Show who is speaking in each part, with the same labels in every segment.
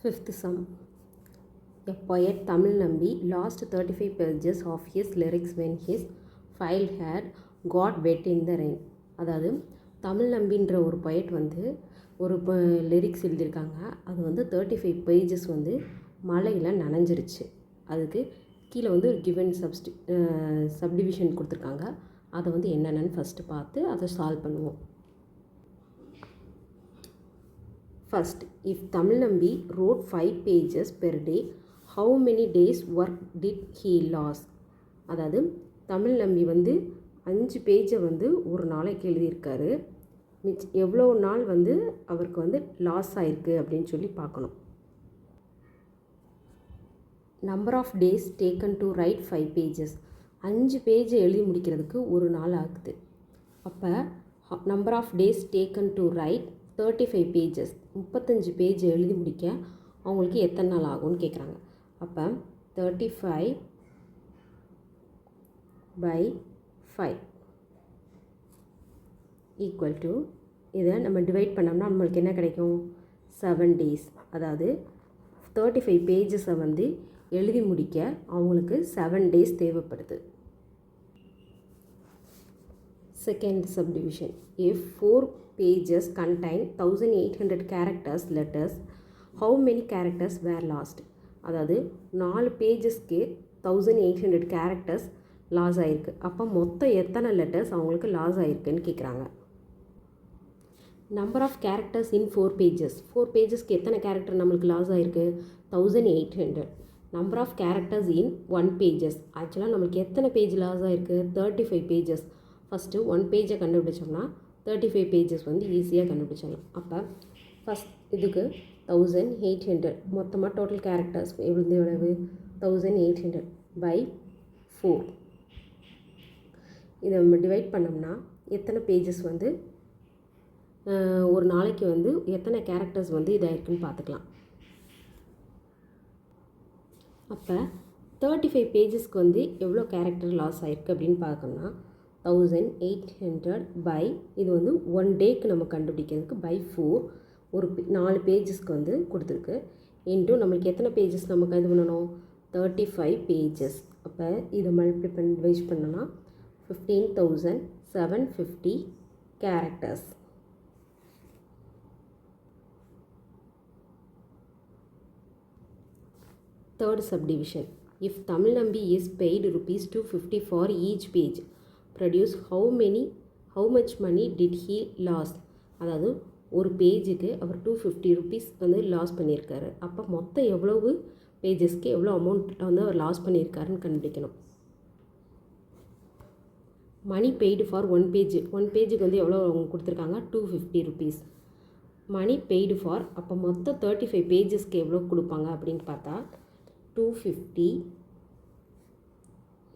Speaker 1: Fifth sum. A poet Tamil Nambi lost 35 pages of his lyrics when his file had got wet in the rain. அதாவது தமிழ் நம்பின்ற ஒரு poet வந்து ஒரு lyrics எழுதியிருக்காங்க. அது வந்து 35 pages வந்து மழையில் நனைஞ்சிருச்சு. அதுக்கு கீழே வந்து ஒரு கிவன் சப்டிவிஷன் கொடுத்துருக்காங்க. அதை வந்து என்னென்னு ஃபஸ்ட்டு பார்த்து அதை சால்வ் பண்ணுவோம். First, if Tamil Nambi wrote 5 pages per day, how many days work did he lose? அதாவது தமிழ் நம்பி வந்து 5 பேஜை வந்து ஒரு நாளைக்கு எழுதியிருக்காரு. எவ்வளோ நாள் வந்து அவருக்கு வந்து லாஸ் ஆயிருக்கு அப்படின்னு சொல்லி பார்க்கணும். Number of days taken to write 5 pages. 5 பேஜை எழுதி முடிக்கிறதுக்கு ஒரு நாள் ஆகுது. அப்போ number of days taken to write 35 pages, 35 page எழுதி முடிக்க அவங்களுக்கு எத்தனை நாள் ஆகும்னு கேட்குறாங்க. அப்போ 35 by 5 ஈக்குவல் டு இதை நம்ம டிவைட் பண்ணோம்னா நம்மளுக்கு என்ன கிடைக்கும்? 7 days. அதாவது 35 பேஜஸை வந்து எழுதி முடிக்க அவங்களுக்கு 7 days தேவைப்படுது. Second subdivision. If 4 pages contain 1800 characters letters, how many characters were lost? அதாவது 4 பேஜஸ்க்கு 1800 characters லாஸ் ஆகிருக்கு. அப்போ மொத்தம் எத்தனை லெட்டர்ஸ் அவங்களுக்கு லாஸ் ஆகிருக்குன்னு கேட்குறாங்க. Number of characters in 4 pages. 4 பேஜஸ்க்கு எத்தனை கேரக்டர் நம்மளுக்கு லாஸ் ஆகிருக்கு? 1800. Number of characters in 1 pages. ஆக்சுவலாக நம்மளுக்கு எத்தனை பேஜ் லாஸ் ஆகிருக்கு? 35 pages. ஃபஸ்ட்டு 1 பேஜை கண்டுபிடிச்சோம்னா 35 pages வந்து ஈஸியாக கண்டுபிடிச்சிடலாம். அப்போ ஃபஸ்ட் இதுக்கு 1800 மொத்தமாக டோட்டல் கேரக்டர்ஸ் எவ்வளவு? 1800 by 4. இதை நம்ம டிவைட் பண்ணோம்னா எத்தனை பேஜஸ் வந்து ஒரு நாளைக்கு வந்து எத்தனை கேரக்டர்ஸ் வந்து இதாகிருக்குன்னு பார்த்துக்கலாம். அப்போ 35 பேஜஸ்க்கு வந்து எவ்வளோ கேரக்டர் லாஸ் ஆகிருக்கு அப்படின்னு பார்க்கணும்னா 1800 by இது வந்து 1 டேக்கு நம்ம கண்டுபிடிக்கிறதுக்கு by 4 ஒரு 4 பேஜஸ்க்கு வந்து கொடுத்துருக்கு. இன்ட்டு நம்மளுக்கு எத்தனை பேஜஸ் நமக்கு இது பண்ணணும்? 35 pages. அப்போ இதை மல்டிப்ளை பண்ணி டிவைட் பண்ணோன்னா 15,750 characters. Third subdivision. If Tamil Nambi is paid rupees 250 for each page, produce how much money did he lost? அதாவது ஒரு பேஜுக்கு அவர் 250 rupees வந்து லாஸ் பண்ணியிருக்காரு. அப்போ மொத்தம் எவ்வளவு பேஜஸ்க்கு எவ்வளோ அமௌண்ட் வந்து அவர் லாஸ் பண்ணியிருக்காருன்னு கண்டுபிடிக்கணும். Money paid for 1 page. 1 பேஜுக்கு வந்து எவ்வளோ அவங்க கொடுத்துருக்காங்க? 250 rupees. மணி பெய்டு ஃபார் அப்போ மொத்தம் 35 பேஜஸ்க்கு எவ்வளோ கொடுப்பாங்க அப்படின்னு பார்த்தா 250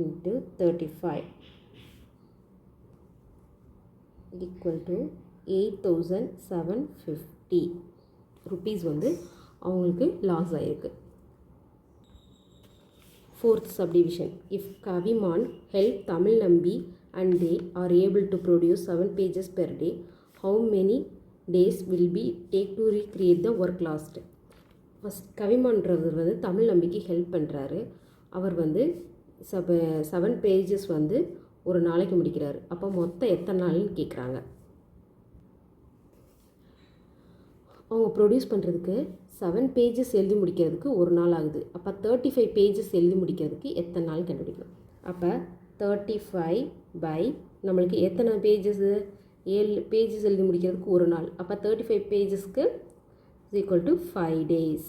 Speaker 1: into 35 equal to 8,750 rupees வந்து அவங்களுக்கு லாஸ் ஆகிருக்கு. Fourth subdivision. If Kaviman help Tamil Nambi and they are able to produce 7 pages per day, how many days will be take to recreate the work lost? First கவிமான்றவர் வந்து Tamil நம்பிக்கு help பண்ணுறாரு. அவர் வந்து 7 pages வந்து ஒரு நாளைக்கு முடிக்கிறாரு. அப்போ மொத்தம் எத்தனை நாள்னு கேட்குறாங்க. அவங்க ப்ரொடியூஸ் பண்ணுறதுக்கு 7 pages எழுதி முடிக்கிறதுக்கு ஒரு நாள் ஆகுது. அப்போ 35 pages எழுதி முடிக்கிறதுக்கு எத்தனை நாள் கண்டுபிடிக்கணும். அப்போ 35 by நம்மளுக்கு எத்தனை பேஜஸ்ஸு? 7 pages எழுதி முடிக்கிறதுக்கு ஒரு நாள். அப்போ 35 pagesக்கு is equal to 5 days.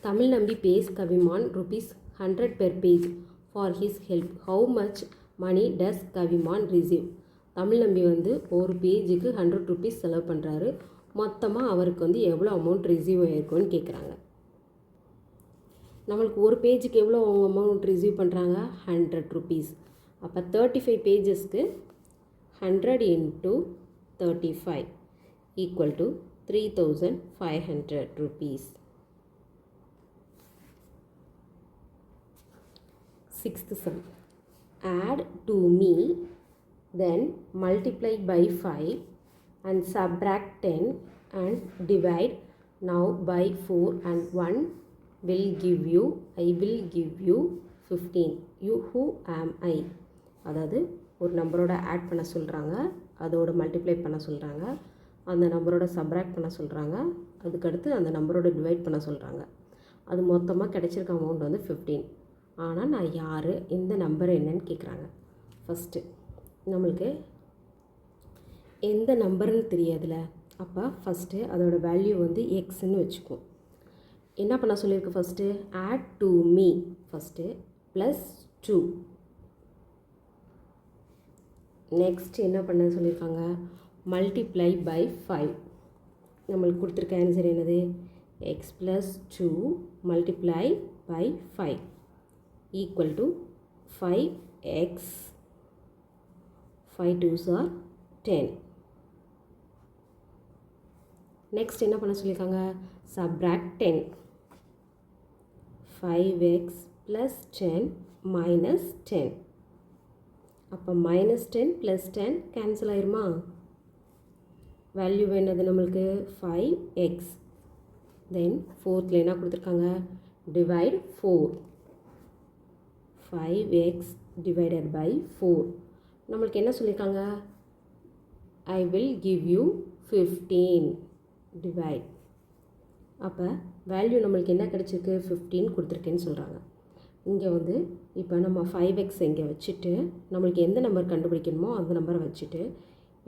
Speaker 1: Tamil Nambi pays Kaviman rupees 100 per page for his help. How much money does Kaviman receive? Tamil நம்பி வந்து ஒரு பேஜுக்கு 100 rupees செலவு பண்ணுறாரு. மொத்தமாக அவருக்கு வந்து எவ்வளோ அமௌண்ட் ரிசீவ் ஆகிருக்குன்னு கேட்குறாங்க. நம்மளுக்கு ஒரு பேஜுக்கு எவ்வளோ அவங்க அமௌண்ட் ரிசீவ் பண்ணுறாங்க? 100 rupees. அப்போ 35 பேஜஸ்க்கு 100 into 35 equal to 3,500 rupees. Sixth sum. Add to me, then multiply by 5 and subtract 10 and divide now by 4 and 1 will give you, I will give you 15. You who am I? அதாவது ஒரு நம்பரோட add பண்ண சொல்கிறாங்க, அதோட multiply பண்ண சொல்கிறாங்க, அந்த நம்பரோட சப்ராக்ட் பண்ண சொல்கிறாங்க, அதுக்கடுத்து அந்த நம்பரோட டிவைட் பண்ண சொல்கிறாங்க. அது மொத்தமாக கிடைச்சிருக்க அமௌண்ட் வந்து 15. ஆனால் நான் யார், இந்த நம்பர் என்னன்னு கேட்குறாங்க. ஃபஸ்ட்டு நம்மளுக்கு எந்த நம்பர்னு தெரியாதுல, அப்போ ஃபஸ்ட்டு அதோட வேல்யூ வந்து எக்ஸ்ன்னு வச்சுக்குவோம். என்ன பண்ண சொல்லியிருக்கு first, add to me first plus 2. Next என்ன பண்ண சொல்லியிருக்காங்க, மல்டிப்ளை பை 5. நம்மளுக்கு கொடுத்துருக்க ஆன்சர் என்னது, x plus 2 multiply by 5 equal to 5x. 5 2s are 10. நெக்ஸ்ட் என்ன பண்ண சொல்லியிருக்காங்க, சப்ராக்ட் 10. 5x plus 10 minus 10. அப்போ மைனஸ் 10 ப்ளஸ் 10 கேன்சல் ஆயிருமா? வேல்யூ என்னது நம்மளுக்கு 5x. தென் ஃபோர்த்தில் என்ன கொடுத்துருக்காங்க, டிவைட் 4. 5x divided by 4. நம்மளுக்கு என்ன சொல்லியிருக்காங்க, I will give you 15. Divide. அப்போ வேல்யூ நம்மளுக்கு என்ன கிடச்சிருக்கு, 15 கொடுத்துருக்கேன்னு சொல்கிறாங்க. இங்கே வந்து இப்போ நம்ம 5x இங்கே வச்சுட்டு நம்மளுக்கு எந்த நம்பர் கண்டுபிடிக்கணுமோ அந்த நம்பரை வச்சுட்டு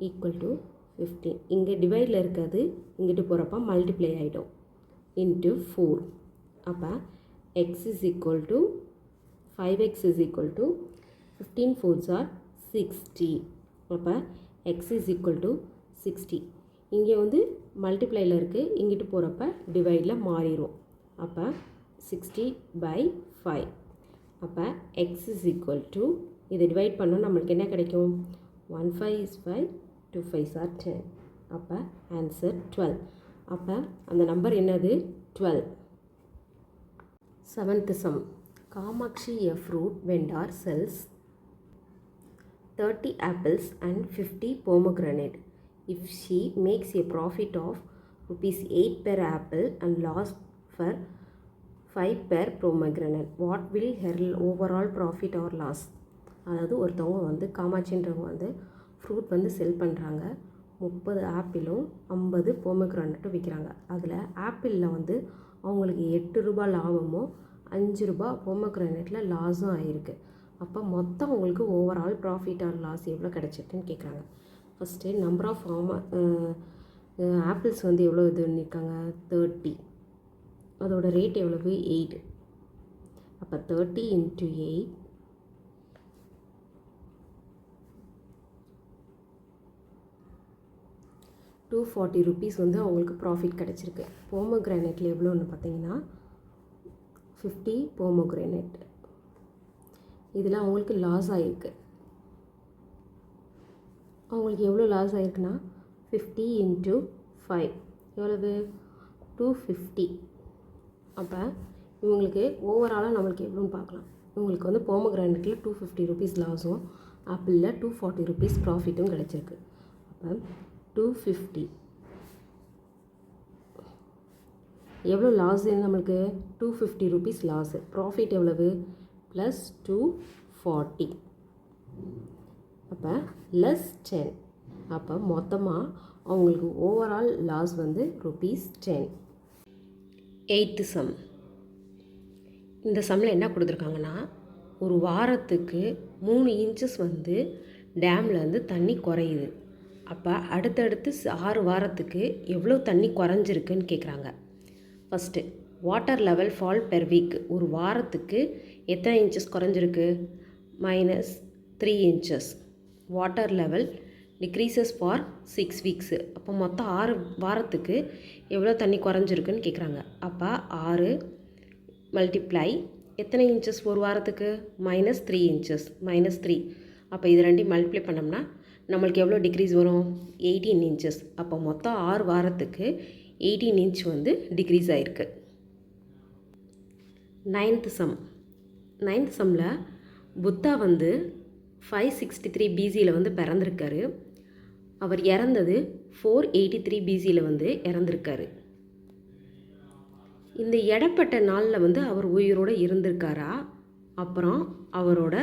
Speaker 1: ஈக்குவல் டு 15. இங்கே டிவைடில் இருக்காது, இங்கிட்டு போகிறப்ப மல்டிப்ளை ஆகிடும் இன்ட்டு 4. அப்போ X is equal to 5x is equal to 15 4s are 60. அப்போ எக்ஸ் இஸ் ஈக்குவல் டு 60. இங்கே வந்து மல்டிப்ளையில் இருக்குது, இங்கிட்டு போகிறப்ப டிவைடில் மாறிடும். அப்போ 60 by 5. அப்போ எக்ஸ் இஸ் ஈக்குவல் டு, இதை டிவைட் பண்ணால் நம்மளுக்கு என்ன கிடைக்கும், 1 5 is 5, 2 5s are 10. அப்போ ஆன்சர் 12. அப்போ அந்த நம்பர் என்னது, 12. 7th sum. Kamakshi, a fruit vendor, sells 30 apples and 50 pomegranate. If she makes a profit of rupees 8 per apple and loss for 5 per pomegranate, what will her overall profit or loss? அதாவது ஒருத்தவங்க வந்து காமாட்சின்றவங்க வந்து fruit வந்து செல் பண்ணுறாங்க. 30 ஆப்பிளும் 50 போமோகிரானட்டும் விற்கிறாங்க. அதில் ஆப்பிளில் வந்து அவங்களுக்கு 8 ரூபாய் லாபமும் 5 ரூபாய் போமோகிரானட்டில் லாஸும் ஆகிருக்கு. அப்போ மொத்தம் அவங்களுக்கு ஓவரால் ப்ராஃபிட் ஆர் லாஸ் எவ்வளோ கிடச்சிருக்குன்னு கேட்குறாங்க. ஃபஸ்ட்டு நம்பர் ஆஃப் ஆப்பிள்ஸ் வந்து எவ்வளோ இது பண்ணியிருக்காங்க, 30. அதோட ரேட் எவ்வளவு, 8. அப்போ 30 into 8 240 rupees வந்து அவங்களுக்கு ப்ராஃபிட் கிடச்சிருக்கு. போமோகிரானேட்டில் எவ்வளோன்னு பார்த்தீங்கன்னா 50 போமோகிரானேட். இதில் அவங்களுக்கு லாஸ் ஆகிருக்கு. அவங்களுக்கு எவ்வளோ லாஸ் ஆகிருக்குன்னா 50 into 5 எவ்வளவு, 250. அப்போ இவங்களுக்கு ஓவராலாக நம்மளுக்கு எவ்வளோன்னு பார்க்கலாம். இவங்களுக்கு வந்து போமோகிரானேட்டில் 250 rupees லாஸும் ஆப்பிளில் 240 rupees ப்ராஃபிட்டும் கிடச்சிருக்கு. அப்போ 250 எவ்வளோ லாஸ் நம்மளுக்கு, 250 rupees லாஸு. ப்ராஃபிட் எவ்வளவு, ப்ளஸ் 240. அப்போ லெஸ் 10. அப்போ மொத்தமாக அவங்களுக்கு ஓவரால் லாஸ் வந்து ₹10. 8th sum. இந்த சம்மில் என்ன கொடுத்துருக்காங்கன்னா, ஒரு வாரத்துக்கு 3 inches வந்து டேமில் வந்து தண்ணி குறையுது. அப்போ அடுத்தடுத்து 6 வாரத்துக்கு எவ்வளோ தண்ணி குறைஞ்சிருக்குன்னு கேட்குறாங்க. First water level fall per week. ஒரு வாரத்துக்கு எத்தனை இன்ச்சஸ் குறைஞ்சிருக்கு, -3 inches. Water level decreases for 6 weeks. அப்போ மொத்தம் 6 வாரத்துக்கு எவ்வளோ தண்ணி குறைஞ்சிருக்குன்னு கேட்குறாங்க. அப்போ 6 மல்டிப்ளை எத்தனை இன்ச்சஸ் ஒரு வாரத்துக்கு, -3 inches. -3. அப்போ இது ரெண்டையும் மல்டிப்ளை பண்ணோம்னா நம்மளுக்கு எவ்வளோ டிக்ரீஸ் வரும், 18 inches. அப்போ மொத்தம் 6 வாரத்துக்கு 18 inch வந்து டிக்ரீஸ் ஆகிருக்கு. 9th sum. 9th sumமில் புத்தா வந்து 563 BCயில் வந்து பிறந்திருக்காரு. அவர் இறந்தது 483 பிசியில் வந்து இறந்துருக்காரு. இந்த இடப்பட்ட நாளில் வந்து அவர் உயிரோடு இருந்திருக்காரா, அப்புறம் அவரோட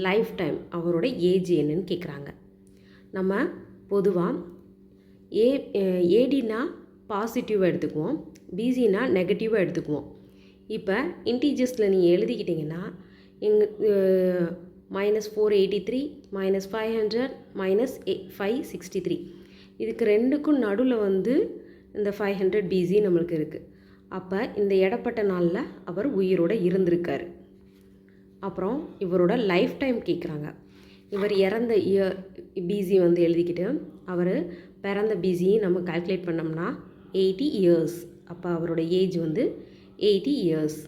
Speaker 1: லைஃப் டைம், அவரோட ஏஜ் என்னன்னு கேட்குறாங்க. நம்ம பொதுவாக ஏடினா பாசிட்டிவாக எடுத்துக்குவோம், பிசினா நெகட்டிவாக எடுத்துக்குவோம். இப்போ இன்டீஜர்ஸில் நீங்கள் எழுதிக்கிட்டிங்கன்னா -483 -500 -563 இதுக்கு ரெண்டுக்கும் நடுவில் வந்து இந்த 500 பிசி நம்மளுக்கு இருக்குது. அப்போ இந்த இடப்பட்ட நாளில் அவர் உயிரோடு இருந்திருக்கார். அப்புறம் இவரோட லைஃப் டைம் கேட்குறாங்க. இவர் இறந்த பிசி வந்து எழுதிக்கிட்டு அவர் பிறந்த பிசியை நம்ம கால்குலேட் பண்ணோம்னா 80 இயர்ஸ். அப்போ அவரோட ஏஜ் வந்து 80 இயர்ஸ்.